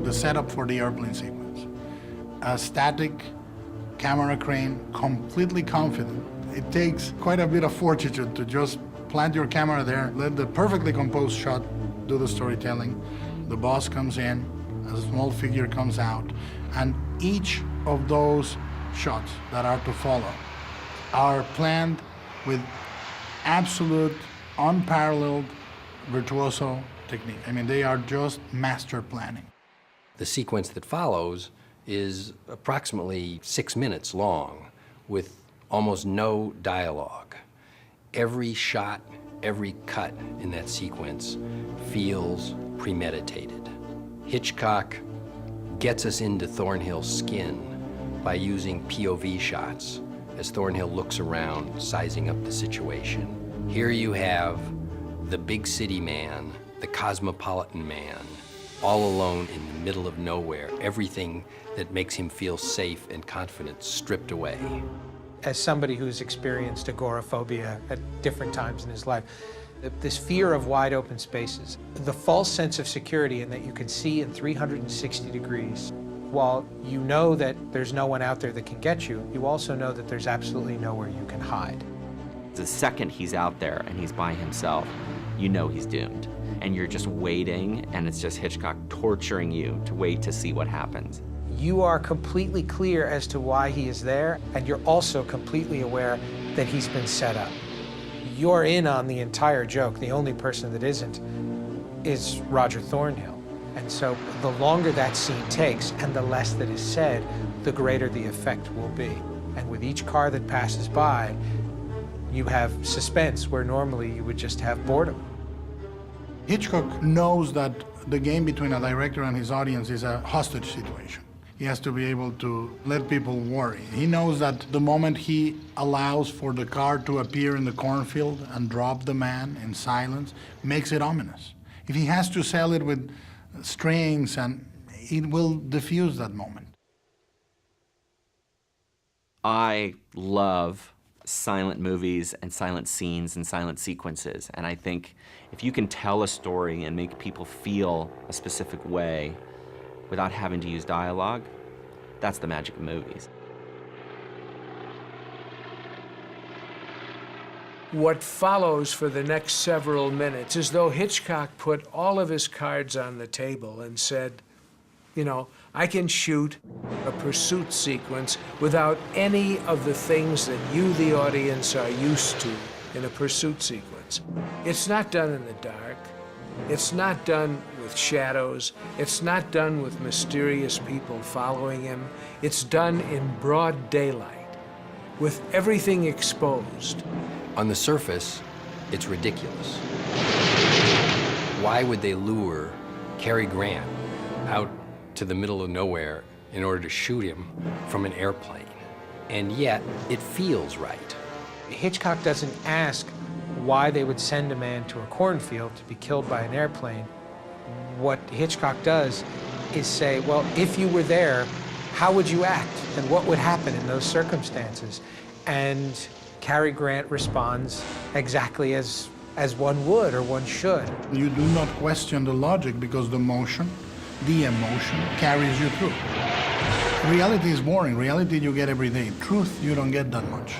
the setup for the airplane sequence. A static camera crane, completely confident. It takes quite a bit of fortitude to just plant your camera there, let the perfectly composed shot do the storytelling. The boss comes in, a small figure comes out, and each of those shots that are to follow are planned with absolute, unparalleled, virtuoso technique. I mean, they are just master planning. The sequence that follows is approximately 6 minutes long with almost no dialogue. Every shot, every cut in that sequence feels premeditated. Hitchcock gets us into Thornhill's skin by using POV shots as Thornhill looks around, sizing up the situation. Here you have the big city man, the cosmopolitan man, all alone in the middle of nowhere, everything that makes him feel safe and confident stripped away. As somebody who's experienced agoraphobia at different times in his life, this fear of wide open spaces, the false sense of security in that you can see in 360 degrees, while you know that there's no one out there that can get you, you also know that there's absolutely nowhere you can hide. The second he's out there and he's by himself, you know he's doomed. And you're just waiting, and it's just Hitchcock torturing you to wait to see what happens. You are completely clear as to why he is there, and you're also completely aware that he's been set up. You're in on the entire joke. The only person that isn't is Roger Thornhill. And so the longer that scene takes and the less that is said, the greater the effect will be. And with each car that passes by, you have suspense where normally you would just have boredom. Hitchcock knows that the game between a director and his audience is a hostage situation. He has to be able to let people worry. He knows that the moment he allows for the car to appear in the cornfield and drop the man in silence, makes it ominous. If he has to sell it with strings, and it will diffuse that moment. I love silent movies and silent scenes and silent sequences. And I think if you can tell a story and make people feel a specific way without having to use dialogue, that's the magic of movies. What follows for the next several minutes is though Hitchcock put all of his cards on the table and said, you know, I can shoot a pursuit sequence without any of the things that you, the audience, are used to in a pursuit sequence. It's not done in the dark. It's not done with shadows. It's not done with mysterious people following him. It's done in broad daylight, with everything exposed. On the surface, it's ridiculous. Why would they lure Cary Grant out to the middle of nowhere in order to shoot him from an airplane? And yet, it feels right. Hitchcock doesn't ask why they would send a man to a cornfield to be killed by an airplane. What Hitchcock does is say, well, if you were there, how would you act? And what would happen in those circumstances? And Cary Grant responds exactly as one would or one should. You do not question the logic because the motion, the emotion carries you through. Reality is boring. Reality you get every day. Truth, you don't get that much.